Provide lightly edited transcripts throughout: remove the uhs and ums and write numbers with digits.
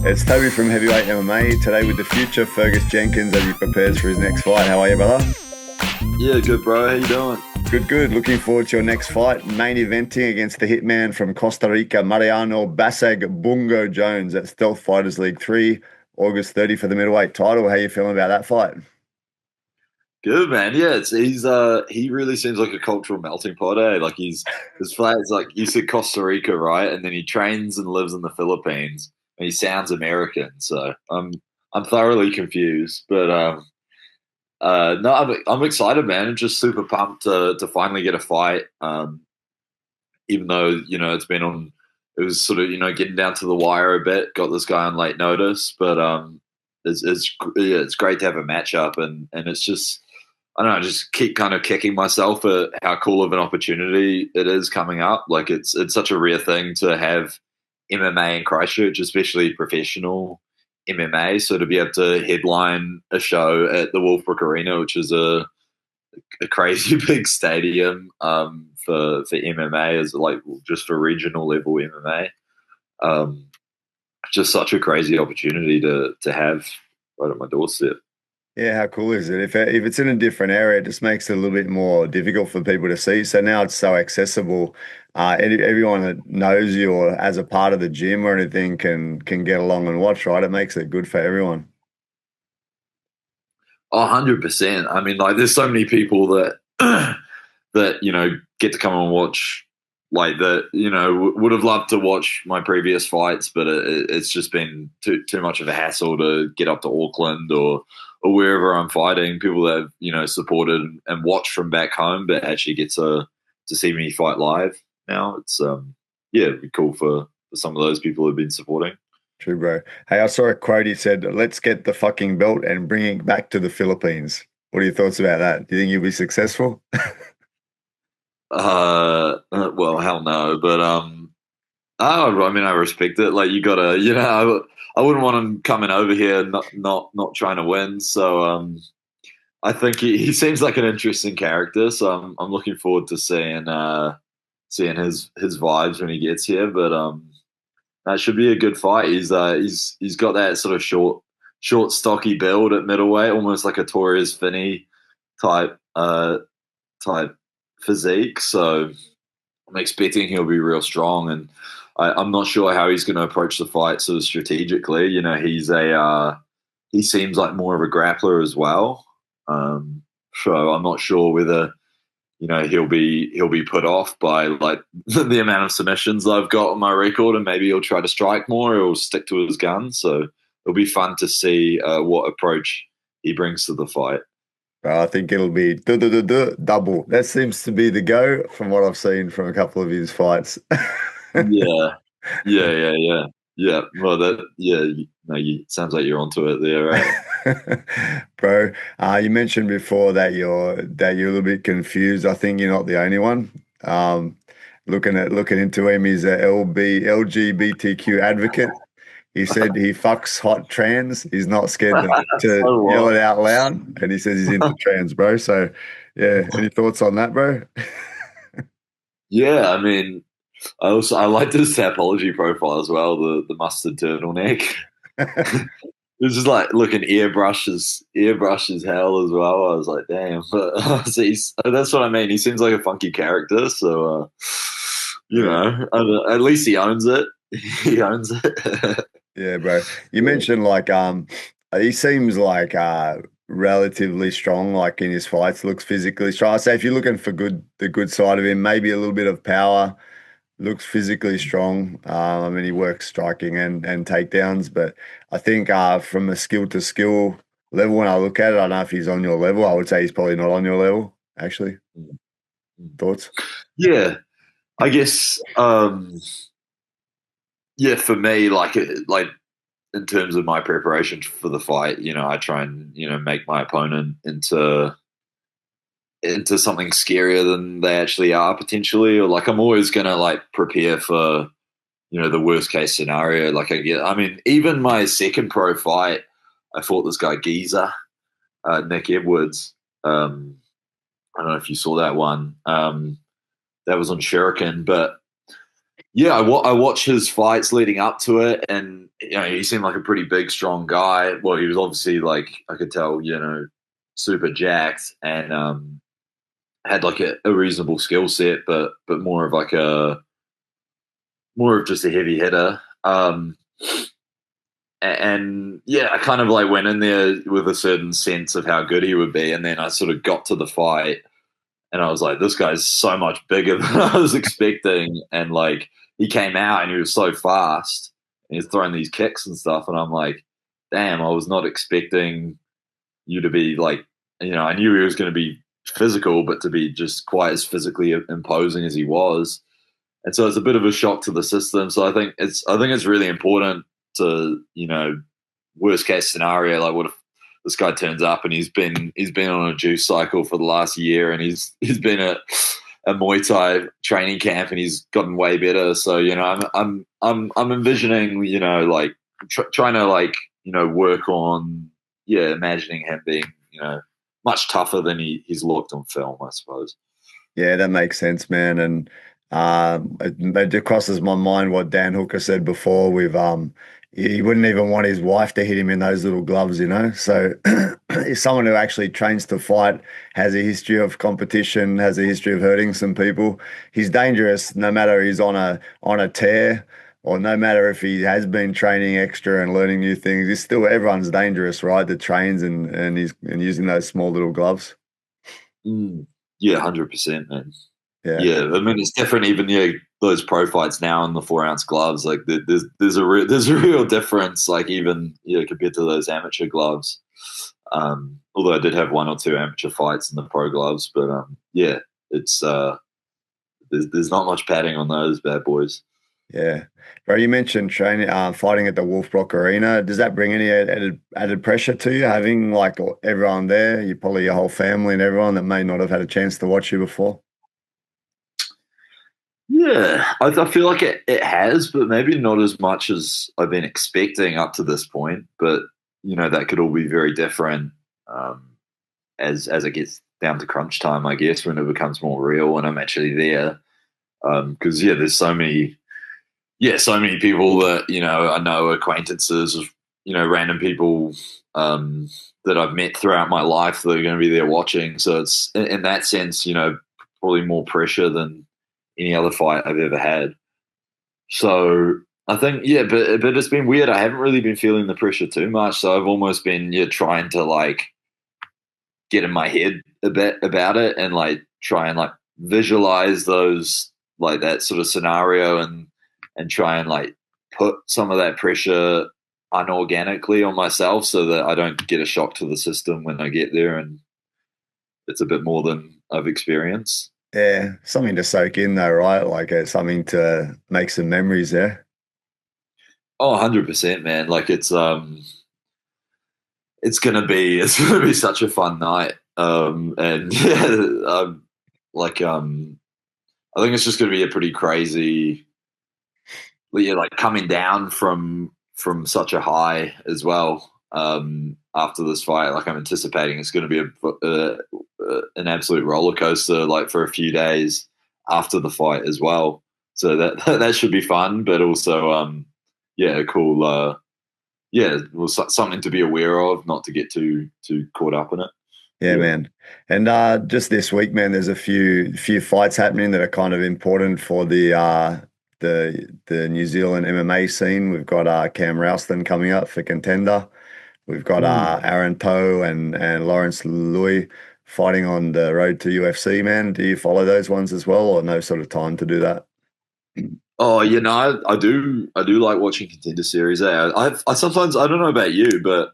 It's Toby from Heavyweight MMA, today with the future Fergus Jenkins as he prepares for his next fight. How are you, brother? Yeah, good, bro. How you doing? Good, good. Looking forward to your next fight. Main eventing against the hitman from Costa Rica, Mariano Bungo Jones at Stealth Fighters League 3, August 30 for the middleweight title. How you feeling about that fight? Good, man. Yeah, he really seems like a cultural melting pot, eh? Like his flat's like you said Costa Rica, right? And then he trains and lives in the Philippines, and he sounds American. So I'm thoroughly confused, but no, I'm excited, man. I'm just super pumped to finally get a fight. Even though it was sort of getting down to the wire a bit. Got this guy on late notice, but it's great to have a matchup, and it's just. I don't know, I just keep kind of kicking myself at how cool of an opportunity it is coming up. Like it's such a rare thing to have MMA in Christchurch, especially professional MMA. So to be able to headline a show at the Wolfbrook Arena, which is a crazy big stadium for MMA, is like just for regional level MMA. Just such a crazy opportunity to have right at my doorstep. Yeah, how cool is it? If it's in a different area, it just makes it a little bit more difficult for people to see. So now it's so accessible. Everyone that knows you or as a part of the gym or anything can get along and watch, right? It makes it good for everyone. 100%. I mean, like, there's so many people that that get to come and watch, like that. Would have loved to watch my previous fights, but it's just been too much of a hassle to get up to Auckland or wherever I'm fighting. People that have supported and watched from back home, but actually get to see me fight live now. It's it'd be cool for some of those people who've been supporting. True, bro. Hey, I saw a quote. He said, "Let's get the fucking belt and bring it back to the Philippines." What are your thoughts about that? Do you think you'll be successful? Well, hell no, but I mean, I respect it. Like, you gotta, I wouldn't want him coming over here not trying to win. So, I think he seems like an interesting character. So I'm looking forward to seeing his vibes when he gets here. But that should be a good fight. He's got that sort of short, stocky build at middleweight, almost like a Torres Finney type type physique. So I'm expecting he'll be real strong, and I'm not sure how he's going to approach the fight sort of strategically. He seems like more of a grappler as well. So I'm not sure whether he'll be put off by like the amount of submissions I've got on my record, and maybe he'll try to strike more or he'll stick to his gun. So it'll be fun to see what approach he brings to the fight. I think it'll be double. That seems to be the go from what I've seen from a couple of his fights. Yeah, yeah. Well, sounds like you're onto it there, right? Bro, you mentioned before that you're a little bit confused. I think you're not the only one. Looking into him, he's a LGBTQ advocate. He said he fucks hot trans. He's not scared to yell it out loud, and he says he's into trans, bro. So, yeah, any thoughts on that, bro? Yeah, I mean, I liked his Tapology profile as well. The mustard turtleneck. It was just like looking airbrush as hell as well. I was like, damn. But that's what I mean. He seems like a funky character. So, at least he owns it. He owns it. Yeah, bro. You mentioned like he seems like relatively strong, like in his fights, looks physically strong. I say if you're looking for the good side of him, maybe a little bit of power, looks physically strong. I mean, he works striking and takedowns, but I think from a skill to skill level, when I look at it, I don't know if he's on your level. I would say he's probably not on your level, actually. Thoughts? Yeah, I guess. Yeah, for me, like in terms of my preparation for the fight, I try and make my opponent into something scarier than they actually are potentially, or like I'm always gonna like prepare for the worst case scenario. Like I mean, even my second pro fight, I fought this guy Geezer, Nick Edwards. I don't know if you saw that one. That was on Shuriken, but yeah, I watched his fights leading up to it, and he seemed like a pretty big, strong guy. Well, he was obviously like I could tell, super jacked, and had like a reasonable skill set, but more of just a heavy hitter. And yeah, I kind of like went in there with a certain sense of how good he would be, and then I sort of got to the fight, and I was like, this guy's so much bigger than I was expecting. And like, he came out and he was so fast and he was throwing these kicks and stuff. And I'm like, damn, I was not expecting you to be like, I knew he was going to be physical, but to be just quite as physically imposing as he was. And so it's a bit of a shock to the system. So I think it's really important to, worst case scenario, like what if this guy turns up and he's been on a juice cycle for the last year, and he's been at a Muay Thai training camp and he's gotten way better. So I'm envisioning like trying to like work on imagining him being much tougher than he's looked on film, I suppose. Yeah, that makes sense, man. And it crosses my mind what Dan Hooker said before with he wouldn't even want his wife to hit him in those little gloves, you know. So if someone who actually trains to fight, has a history of competition, has a history of hurting some people, he's dangerous no matter he's on a tear, or no matter if he has been training extra and learning new things. He's still, everyone's dangerous, right? That trains and he's and using those small little gloves. Mm. Yeah, 100%, man. Yeah. Yeah, I mean it's different. Even those pro fights now in the 4 ounce gloves, like there's a real difference. Like even compared to those amateur gloves. Although I did have one or two amateur fights in the pro gloves, but yeah, it's there's not much padding on those bad boys. Yeah. Bro, you mentioned training, fighting at the Wolfbrock Arena. Does that bring any added pressure to you, having like everyone there, you probably your whole family and everyone that may not have had a chance to watch you before? Yeah, I feel like it has, but maybe not as much as I've been expecting up to this point. But that could all be very different um, as it gets down to crunch time, I guess, when it becomes more real and I'm actually there. Because there's so many people that I know, acquaintances, random people that I've met throughout my life that are going to be there watching. So it's in that sense, probably more pressure than any other fight I've ever had. So I think but it's been weird. I haven't really been feeling the pressure too much. So I've almost been trying to like get in my head a bit about it and like try and like visualize those like that sort of scenario and try and like put some of that pressure unorganically on myself so that I don't get a shock to the system when I get there and it's a bit more than I've experienced. Yeah, something to soak in though, right? Like something to make some memories there. Oh, 100%, man. Like it's gonna be such a fun night. And like I think it's just gonna be a pretty crazy, like coming down from such a high as well. After this fight, like I'm anticipating it's going to be an absolute roller coaster, like for a few days after the fight as well. So that that should be fun, but also cool. Well, something to be aware of, not to get too caught up in it. Yeah, Yeah. man. And just this week, man, there's a few fights happening that are kind of important for the New Zealand MMA scene. We've got Cam Rouston coming up for Contender. We've got Mm. Aaron Toe and Lawrence Louis fighting on the road to UFC, man. Do you follow those ones as well, or no sort of time to do that? Oh, I do like watching Contender Series. I sometimes, I don't know about you, but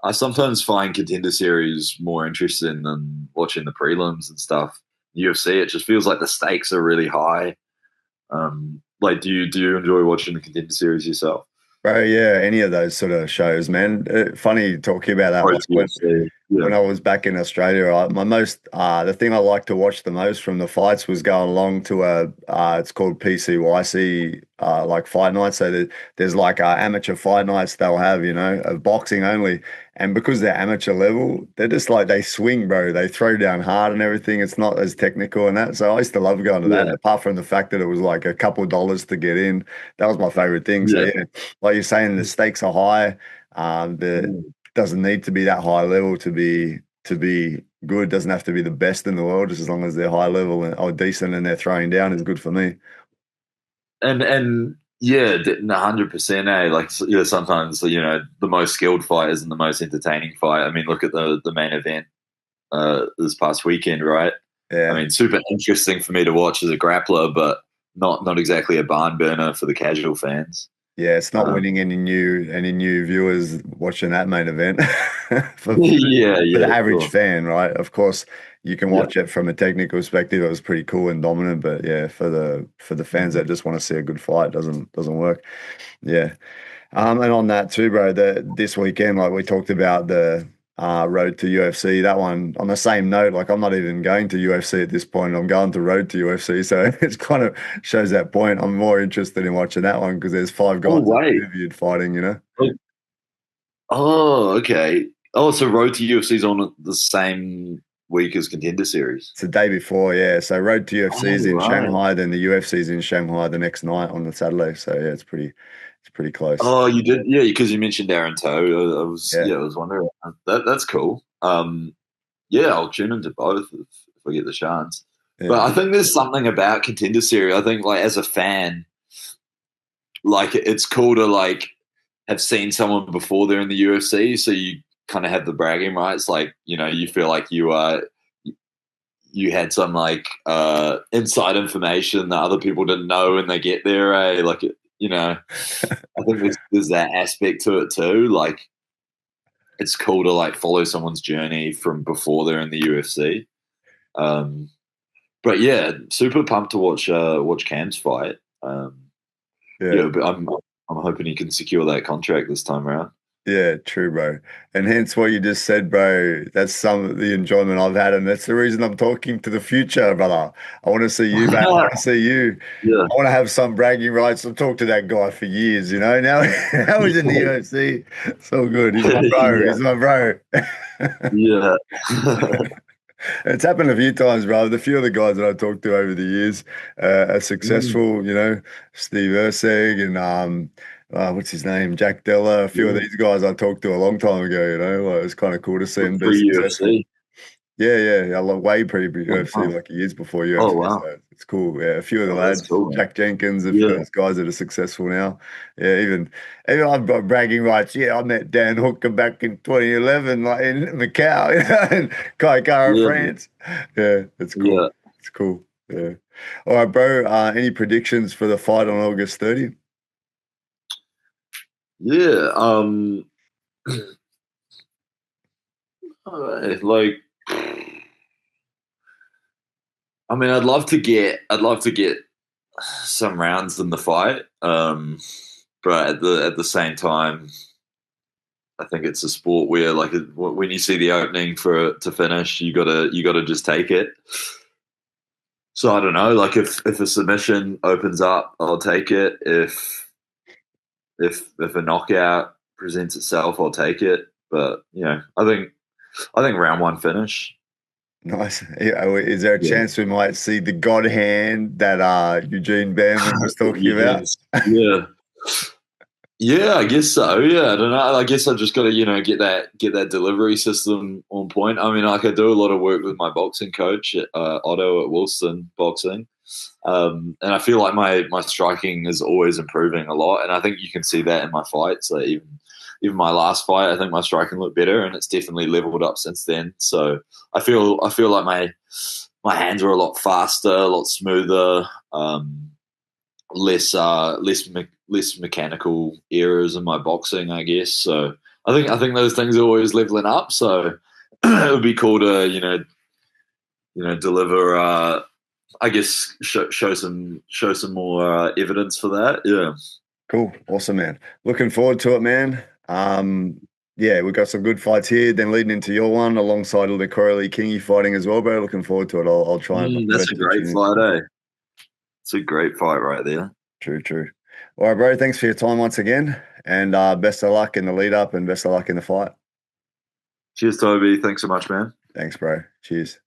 I sometimes find Contender Series more interesting than watching the prelims and stuff. UFC, it just feels like the stakes are really high. Like, do you enjoy watching the Contender Series yourself? Bro, yeah, any of those sort of shows, man. Funny talking about that. Or Like it's UFC? Yeah. when I was back in Australia, the thing I liked to watch the most from the fights was going along to it's called PCYC, like fight nights. So there's like amateur fight nights they'll have, of boxing only. And because they're amateur level, they're just like, they swing, bro. They throw down hard and everything. It's not as technical and that. So I used to love going to that. Yeah. Apart from the fact that it was like a couple dollars to get in, that was my favorite thing. So Yeah. yeah, like you're saying, the stakes are high. The Mm. doesn't need to be that high level to be good. Doesn't have to be the best in the world, just as long as they're high level and or decent and they're throwing down is good for me. And yeah, 100%. Like sometimes the most skilled fight isn't the most entertaining fight. I mean, look at the main event this past weekend, right? I Yeah. mean, super interesting for me to watch as a grappler, but not exactly a barn burner for the casual fans. Yeah, it's not Um, winning any new viewers watching that main event for, yeah, for the yeah, average sure. fan, right? Of course, you can Yeah, watch it from a technical perspective. It was pretty cool and dominant, but yeah, for the fans that just want to see a good fight, doesn't work. Yeah. And on that too, bro, this weekend, like we talked about the road to UFC, that one on the same note, like I'm not even going to UFC at this point. I'm going to road to UFC. So it's kind of shows that point. I'm more interested in watching that one because there's five oh guys that wait. interviewed fighting. Oh, okay. Oh, so Road to UFC's on the same week as Contender Series. It's the day before, yeah. So road to UFC Oh, is in right. Shanghai, then the UFC is in Shanghai the next night on the Saturday. So yeah, it's pretty close. Oh, you did, yeah, because you mentioned Aaron Toe. Yeah. I was wondering. That's cool. Yeah, I'll tune into both if I get the chance. But Yeah. I think there's something about Contender Series. I think, like, as a fan, like, it's cool to like have seen someone before they're in the UFC, so you kind of have the bragging rights. Like, you feel like you had some like inside information that other people didn't know when they get there. Like, I think there's that aspect to it too. Like, it's cool to like follow someone's journey from before they're in the UFC. Um, but yeah, super pumped to watch Cam's fight. Yeah. Yeah, but I'm hoping he can secure that contract this time around. Yeah, true, bro. And hence what you just said, bro. That's some of the enjoyment I've had, and that's the reason I'm talking to the future, brother. I want to see you, man. I want to see you. Yeah, I want to have some bragging rights. I've talked to that guy for years, Now, now he's in the UFC. So good. He's my bro. yeah, He's my bro. yeah, It's happened a few times, bro. The few of the guys that I talked to over the years are Mm, successful, Steve Ursig and what's his name? Jack Della. A few of yeah. these guys I talked to a long time ago, Like, it's kind of cool to see them be Pre successful. UFC. Yeah, yeah. I love way pre Oh, UFC, wow. like years before Oh, UFC. wow. So it's cool. Yeah, a few of the Oh, that's lads, cool, man. Jack Jenkins, a few of Yeah, those guys that are successful now. Yeah, even I've got bragging rights. Yeah, I met Dan Hooker back in 2011, like in Macau, in Kaikara, yeah, France. Yeah, it's cool. yeah, It's cool. Yeah. All right, bro. Any predictions for the fight on August 30th? yeah. Like, I mean, I'd love to get some rounds in the fight. But at the same time, I think it's a sport where, like, when you see the opening for it to finish, you gotta just take it. So I don't know. Like, if a submission opens up, I'll take it. If a knockout presents itself, I'll take it. But I think round one finish. Nice. Yeah, is there a Yeah. chance we might see the God hand that Eugene Bareman was talking about? Eugene's, yeah. Yeah, I guess so. Yeah, I don't know. I guess I just got to get that delivery system on point. I mean, like, I do a lot of work with my boxing coach, Otto at Wilson Boxing, and I feel like my striking is always improving a lot, and I think you can see that in my fights. Like, even my last fight, I think my striking looked better, and it's definitely leveled up since then. So I feel like my hands are a lot faster, a lot smoother. Less mechanical errors in my boxing, I guess. So I think those things are always leveling up. So it would be cool to deliver. I guess show some more evidence for that. Yeah. Cool. Awesome, man. Looking forward to it, man. yeah, we've got some good fights here. Then leading into your one alongside all the Corley Kingy fighting as well, bro. Looking forward to it. I'll try and That's best a great opportunity. fight, eh? It's a great fight right there. True, true. All right, bro. Thanks for your time once again, and best of luck in the lead up, and best of luck in the fight. Cheers, Toby. Thanks so much, man. Thanks, bro. Cheers.